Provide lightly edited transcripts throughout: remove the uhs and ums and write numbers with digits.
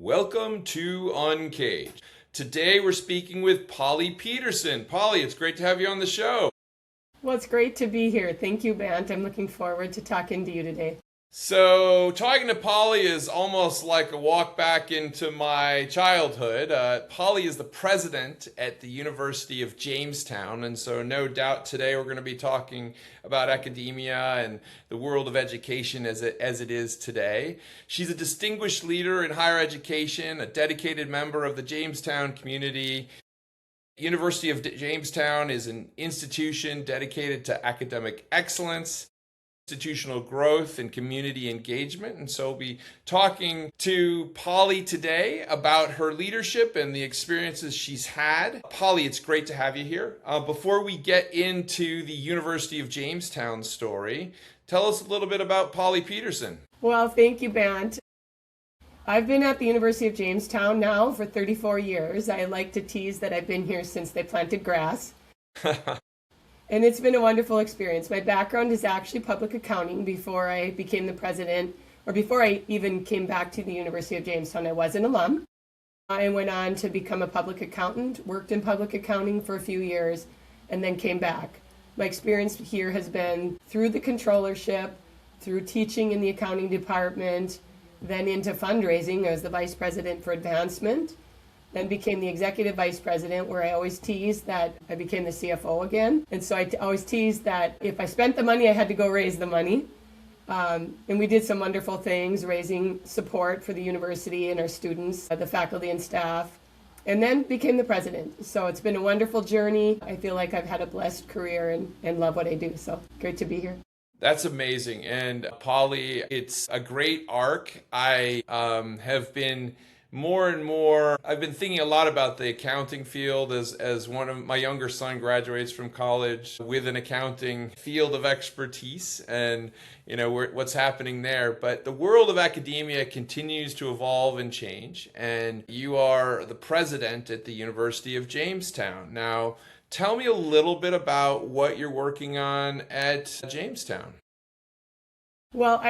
Welcome to UNCAGED. Today we're speaking with Polly Peterson. Polly, it's great to have you on the show. Well, it's great to be here. Thank you, Bant. I'm looking forward to talking to you today. So, talking to Polly is almost like a walk back into my childhood. Polly is the president at the University of Jamestown, and so no doubt today we're going to be talking about academia and the world of education as it is today. She's a distinguished leader in higher education, a dedicated member of the Jamestown community. University of Jamestown is an institution dedicated to academic excellence, institutional growth, and community engagement. And so we'll be talking to Polly today about her leadership and the experiences she's had. Polly, it's great to have you here. Before we get into the University of Jamestown story, tell us a little bit about Polly Peterson. Well, thank you, Bant. I've been at the University of Jamestown now for 34 years. I like to tease that I've been here since they planted grass. And it's been a wonderful experience. My background is actually public accounting. Before I became the president, or before I even came back to the University of Jamestown, I was an alum. I went on to become a public accountant, worked in public accounting for a few years, and then came back. My experience here has been through the controllership, through teaching in the accounting department, then into fundraising. I was the vice president for advancement, then became the executive vice president, where I always teased that I became the CFO again. And so I always teased that if I spent the money, I had to go raise the money. And we did some wonderful things, raising support for the university and our students, the faculty and staff, and then became the president. So it's been a wonderful journey. I feel like I've had a blessed career and love what I do. So great to be here. That's amazing. And Polly, it's a great arc. I have been I've been thinking a lot about the accounting field as one of my younger son graduates from college with an accounting field of expertise and, what's happening there. But the world of academia continues to evolve and change. And you are the president at the University of Jamestown. Now, tell me a little bit about what you're working on at Jamestown. Well,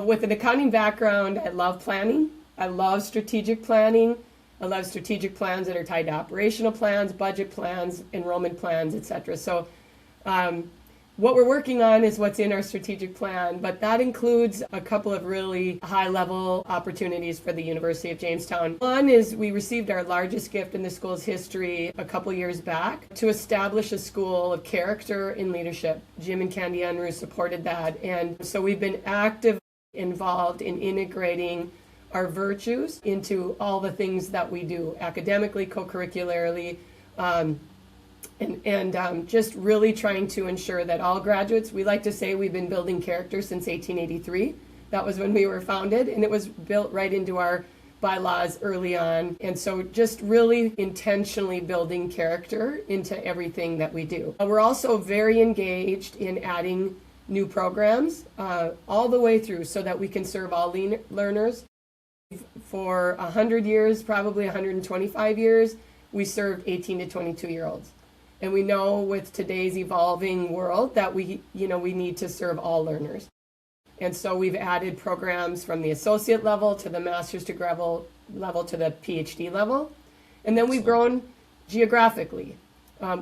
with an accounting background, I love planning. I love strategic planning. I love strategic plans that are tied to operational plans, budget plans, enrollment plans, etc. So what we're working on is what's in our strategic plan, but that includes a couple of really high-level opportunities for the University of Jamestown. One is we received our largest gift in the school's history a couple years back to establish a school of character and leadership. Jim and Candy Unruh supported that, and so we've been actively involved in integrating our virtues into all the things that we do academically, co-curricularly, and just really trying to ensure that all graduates, we like to say we've been building character since 1883. That was when we were founded, and it was built right into our bylaws early on. And so just really intentionally building character into everything that we do. We're also very engaged in adding new programs all the way through so that we can serve all learners. For 100 years, probably 125 years, we served 18 to 22-year-olds. And we know with today's evolving world that we need to serve all learners. And so we've added programs from the associate level to the master's degree level to the PhD level. And then we've grown geographically.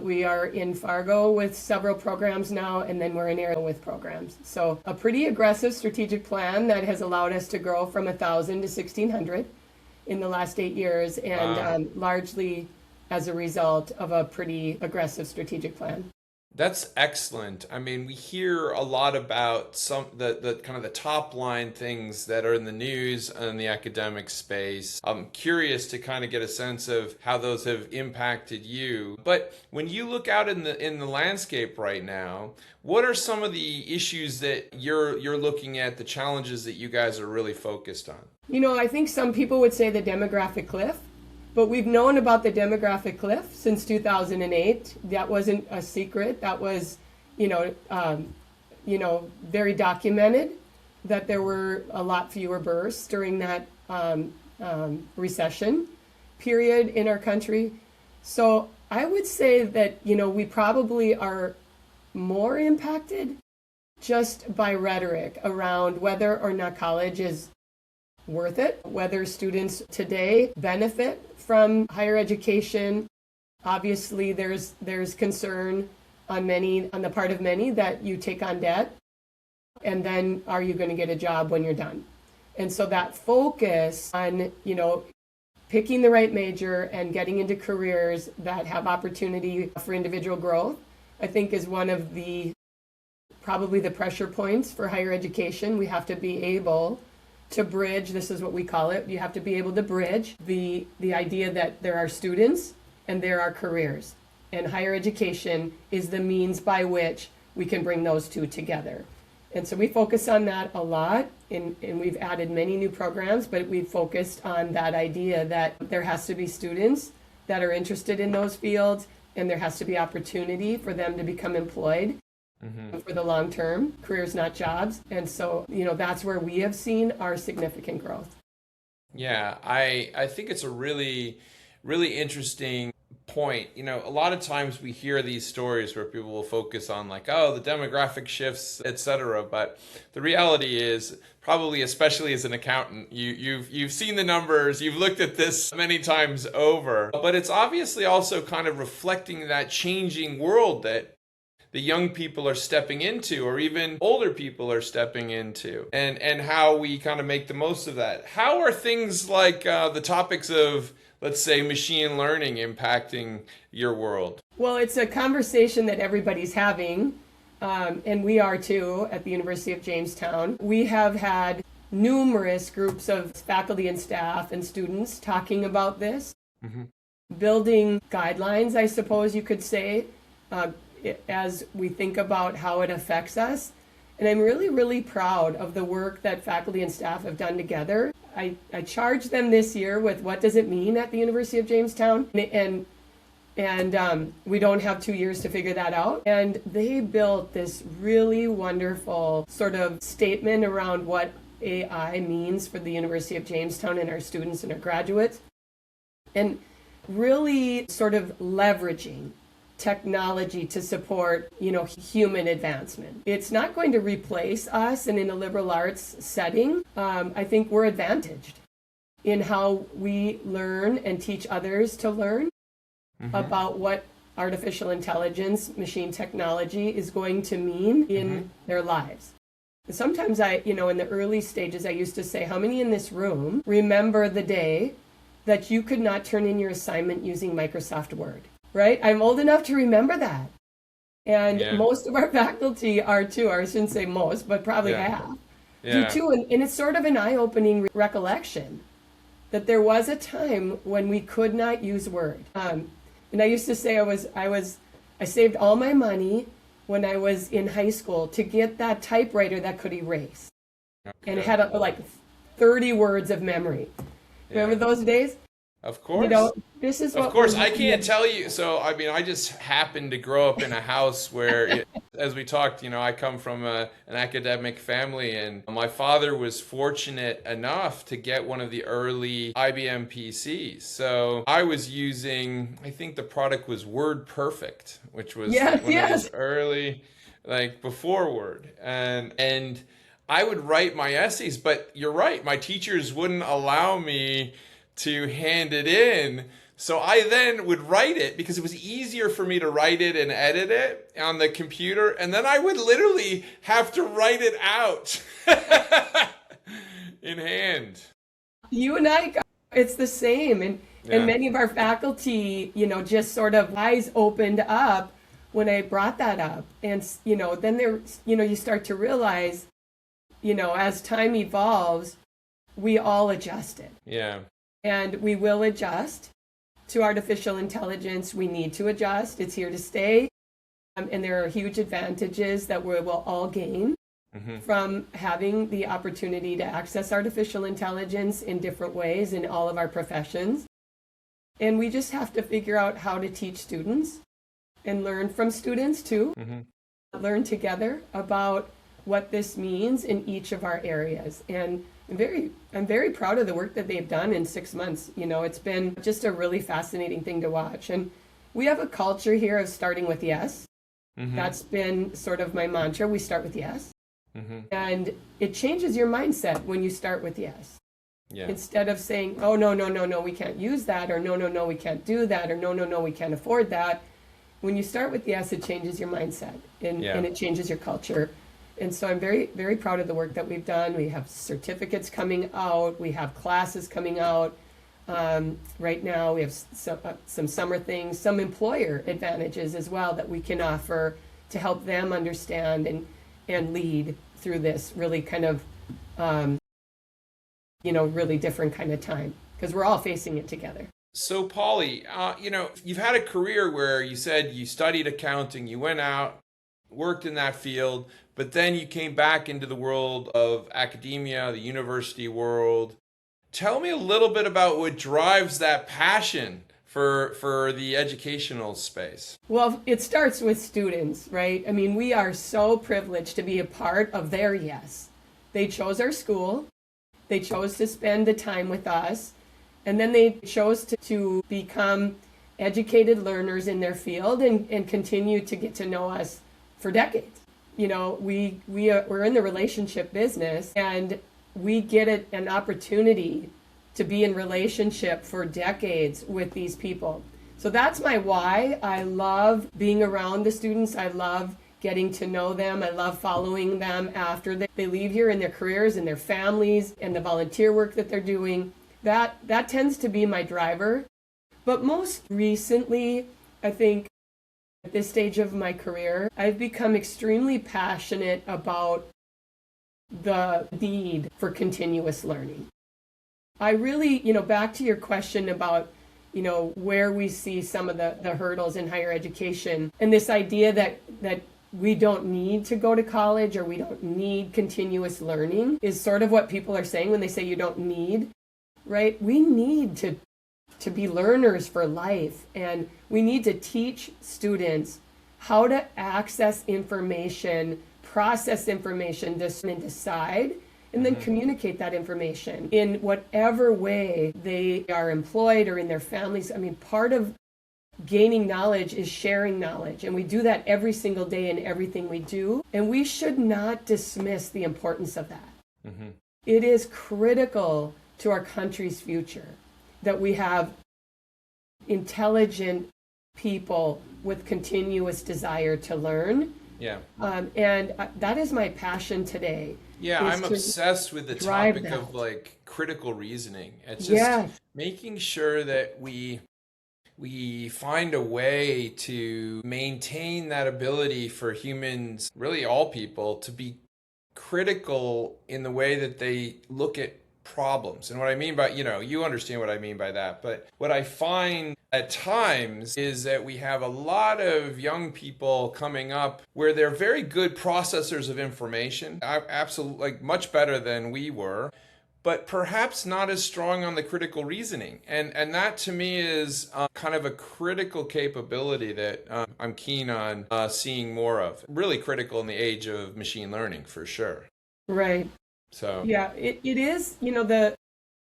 We are in Fargo with several programs now, and then we're in Arizona with programs. So a pretty aggressive strategic plan that has allowed us to grow from 1,000 to 1,600 in the last 8 years, and largely as a result of a pretty aggressive strategic plan. That's excellent. I mean, we hear a lot about the kind of the top line things that are in the news in the academic space. I'm curious to kind of get a sense of how those have impacted you. But when you look out in the landscape right now, what are some of the issues that you're looking at, the challenges that you guys are really focused on? I think some people would say the demographic cliff. But we've known about the demographic cliff since 2008. That wasn't a secret. That was, very documented that there were a lot fewer births during that recession period in our country. So I would say that, we probably are more impacted just by rhetoric around whether or not college is worth it. Whether students today benefit from higher education, obviously there's concern on the part of many that you take on debt, and then are you going to get a job when you're done? And so that focus on, picking the right major and getting into careers that have opportunity for individual growth, I think is one of probably the pressure points for higher education. We have to be able to bridge, this is what we call it, you have to be able to bridge the idea that there are students and there are careers. And higher education is the means by which we can bring those two together. And so we focus on that a lot, and we've added many new programs, but we've focused on that idea that there has to be students that are interested in those fields, and there has to be opportunity for them to become employed for the long term, careers, not jobs. And so, that's where we have seen our significant growth. Yeah, I think it's a really, really interesting point. A lot of times we hear these stories where people will focus on the demographic shifts, etc. But the reality is, probably especially as an accountant, you've seen the numbers, you've looked at this many times over. But it's obviously also kind of reflecting that changing world that the young people are stepping into, or even older people are stepping into, and how we kind of make the most of that. How are things like the topics of, let's say, machine learning impacting your world? Well, it's a conversation that everybody's having, and we are too at the University of Jamestown. We have had numerous groups of faculty and staff and students talking about this, building guidelines, I suppose you could say, as we think about how it affects us. And I'm really, really proud of the work that faculty and staff have done together. I charged them this year with what does it mean at the University of Jamestown, and we don't have 2 years to figure that out. And they built this really wonderful sort of statement around what AI means for the University of Jamestown and our students and our graduates, and really sort of leveraging technology to support, human advancement. It's not going to replace us, and in a liberal arts setting, I think we're advantaged in how we learn and teach others to learn about what artificial intelligence, machine technology is going to mean in their lives. Sometimes in the early stages, I used to say, how many in this room remember the day that you could not turn in your assignment using Microsoft Word? Right? I'm old enough to remember that. And most of our faculty are too, or I shouldn't say most, but probably half. Do too. And it's sort of an eye-opening recollection that there was a time when we could not use Word. And I used to say I saved all my money when I was in high school to get that typewriter that could erase. And it had 30 words of memory. Remember those days? Of course. This is what. Of course, I can't tell you. So, I just happened to grow up in a house where, as we talked, I come from an academic family, and my father was fortunate enough to get one of the early IBM PCs. So I was using, I think the product was Word Perfect, which was one of those early, before Word, and I would write my essays. But you're right, my teachers wouldn't allow me to hand it in. So I then would write it because it was easier for me to write it and edit it on the computer. And then I would literally have to write it out in hand. You and I, it's the same. And many of our faculty, just sort of eyes opened up when I brought that up. And, then you start to realize, as time evolves, we all adjusted. Yeah. And we will adjust to artificial intelligence. We need to adjust. It's here to stay. And there are huge advantages that we will all gain from having the opportunity to access artificial intelligence in different ways in all of our professions. And we just have to figure out how to teach students and learn from students too. Learn together about what this means in each of our areas. And I'm very proud of the work that they've done in 6 months. It's been just a really fascinating thing to watch. And we have a culture here of starting with yes. That's been sort of my mantra. We start with yes. And it changes your mindset when you start with yes. Yeah. Instead of saying, oh, no, no, no, no, we can't use that, or no, no, no, we can't do that, or no, no, no, we can't afford that. When you start with yes, it changes your mindset and it changes your culture. And so I'm very, very proud of the work that we've done. We have certificates coming out, we have classes coming out. Right now, we have some summer things, some employer advantages as well that we can offer to help them understand and lead through this really kind of, really different kind of time because we're all facing it together. So, Polly, you've had a career where you said you studied accounting, you went out, worked in that field, but then you came back into the world of academia, the university world. Tell me a little bit about what drives that passion for the educational space. Well, it starts with students, right? I mean, we are so privileged to be a part of their yes. They chose our school, they chose to spend the time with us, and then they chose to become educated learners in their field and continue to get to know us for decades. We're in the relationship business, and we get an opportunity to be in relationship for decades with these people. So that's my why. I love being around the students. I love getting to know them. I love following them after they leave here in their careers and their families and the volunteer work that they're doing. That tends to be my driver. But most recently, I think at this stage of my career, I've become extremely passionate about the need for continuous learning. I really, back to your question about, where we see some of the hurdles in higher education and this idea that we don't need to go to college or we don't need continuous learning is sort of what people are saying when they say you don't need, right? We need to be learners for life, and we need to teach students how to access information, process information, and decide, and then communicate that information in whatever way they are employed or in their families. I mean, part of gaining knowledge is sharing knowledge, and we do that every single day in everything we do, and we should not dismiss the importance of that. Mm-hmm. It is critical to our country's future that we have intelligent people with continuous desire to learn. Yeah. And that is my passion today. Yeah, I'm obsessed with the topic of critical reasoning. It's just making sure that we find a way to maintain that ability for humans, really all people, to be critical in the way that they look at problems. And what I mean by, you understand what I mean by that. But what I find at times is that we have a lot of young people coming up where they're very good processors of information, absolutely, much better than we were, but perhaps not as strong on the critical reasoning. And that to me is kind of a critical capability that I'm keen on seeing more of. Really critical in the age of machine learning, for sure. Right. So yeah, it is,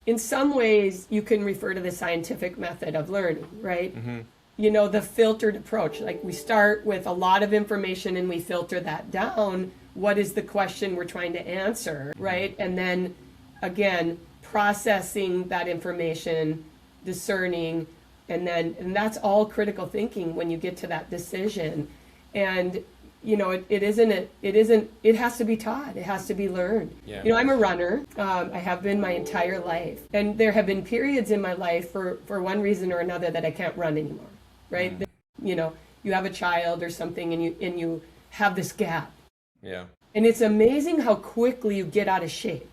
in some ways you can refer to the scientific method of learning, right? Mm-hmm. The filtered approach, like we start with a lot of information and we filter that down. What is the question we're trying to answer, right? And then again, processing that information, discerning, and that's all critical thinking when you get to that decision. And it has to be taught. It has to be learned. Yeah. I'm a runner. I have been my entire life. And there have been periods in my life for one reason or another that I can't run anymore, right? Mm. You have a child or something and you have this gap. Yeah. And it's amazing how quickly you get out of shape.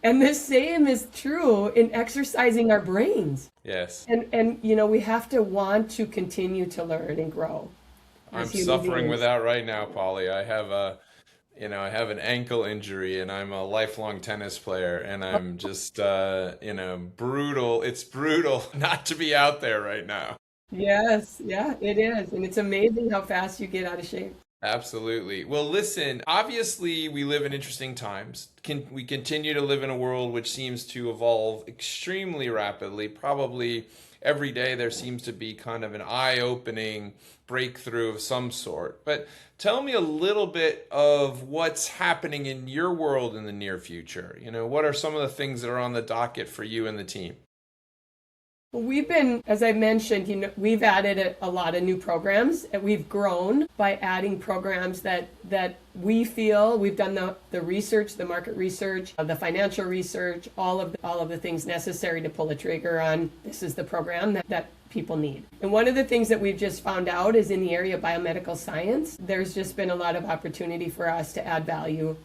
And the same is true in exercising our brains. Yes. And we have to want to continue to learn and grow. I'm suffering with that right now, Polly. I have I have an ankle injury, and I'm a lifelong tennis player, and I'm just, brutal. It's brutal not to be out there right now. Yes, yeah, it is. And it's amazing how fast you get out of shape. Absolutely. Well, listen, obviously we live in interesting times. We continue to live in a world which seems to evolve extremely rapidly. Probably every day there seems to be kind of an eye-opening breakthrough of some sort. But tell me a little bit of what's happening in your world in the near future. What are some of the things that are on the docket for you and the team? Well, we've been, as I mentioned, we've added a lot of new programs. And we've grown by adding programs that we feel we've done the research, the market research, the financial research, all of the things necessary to pull a trigger on. This is the program that people need. And one of the things that we've just found out is in the area of biomedical science, there's just been a lot of opportunity for us to add value.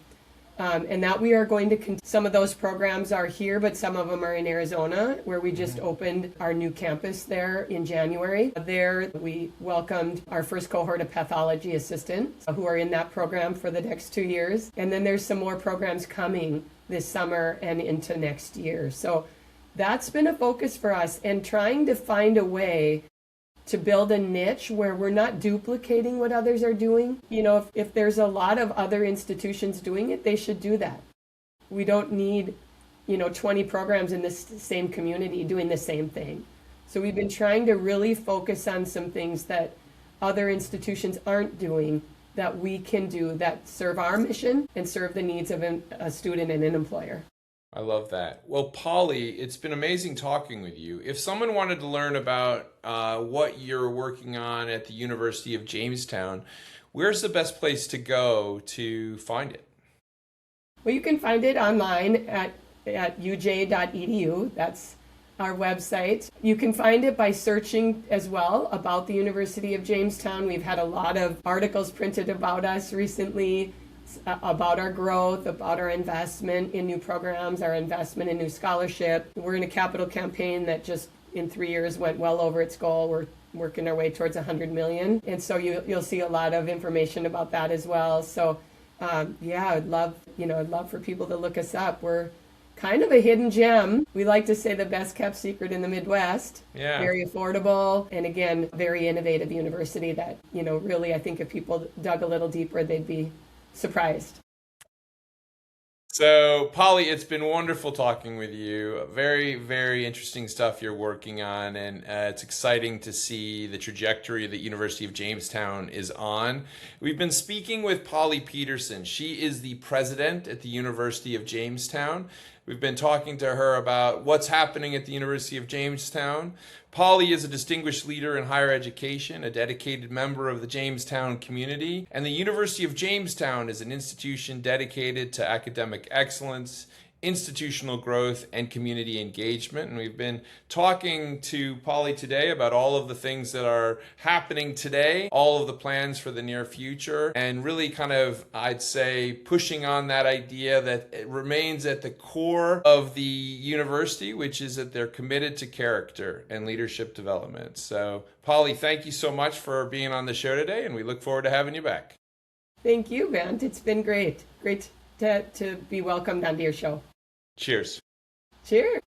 And that we are going to, some of those programs are here, but some of them are in Arizona, where we just opened our new campus there in January. There, we welcomed our first cohort of pathology assistants who are in that program for the next 2 years. And then there's some more programs coming this summer and into next year. So that's been a focus for us, and trying to find a way to build a niche where we're not duplicating what others are doing. If there's a lot of other institutions doing it, they should do that. We don't need, 20 programs in this same community doing the same thing. So we've been trying to really focus on some things that other institutions aren't doing that we can do that serve our mission and serve the needs of a student and an employer. I love that. Well, Polly, it's been amazing talking with you. If someone wanted to learn about what you're working on at the University of Jamestown, where's the best place to go to find it? Well, you can find it online at uj.edu. That's our website. You can find it by searching as well about the University of Jamestown. We've had a lot of articles printed about us recently, about our growth, about our investment in new programs, our investment in new scholarship. We're in a capital campaign that just in 3 years went well over its goal. We're working our way towards 100 million. And so you'll see a lot of information about that as well. So I'd love for people to look us up. We're kind of a hidden gem. We like to say the best kept secret in the Midwest. Yeah. Very affordable. And again, very innovative university that, really, I think if people dug a little deeper, they'd be surprised. So, Polly, it's been wonderful talking with you. Very, very interesting stuff you're working on, and it's exciting to see the trajectory that University of Jamestown is on. We've been speaking with Polly Peterson. She is the president at the University of Jamestown. We've been talking to her about what's happening at the University of Jamestown. Polly is a distinguished leader in higher education, a dedicated member of the Jamestown community, and the University of Jamestown is an institution dedicated to academic excellence, institutional growth, and community engagement. And we've been talking to Polly today about all of the things that are happening today, all of the plans for the near future, and really kind of, I'd say, pushing on that idea that it remains at the core of the university, which is that they're committed to character and leadership development. So, Polly, thank you so much for being on the show today, and we look forward to having you back. Thank you, Bent. It's been great. Great to be welcomed onto your show. Cheers. Cheers.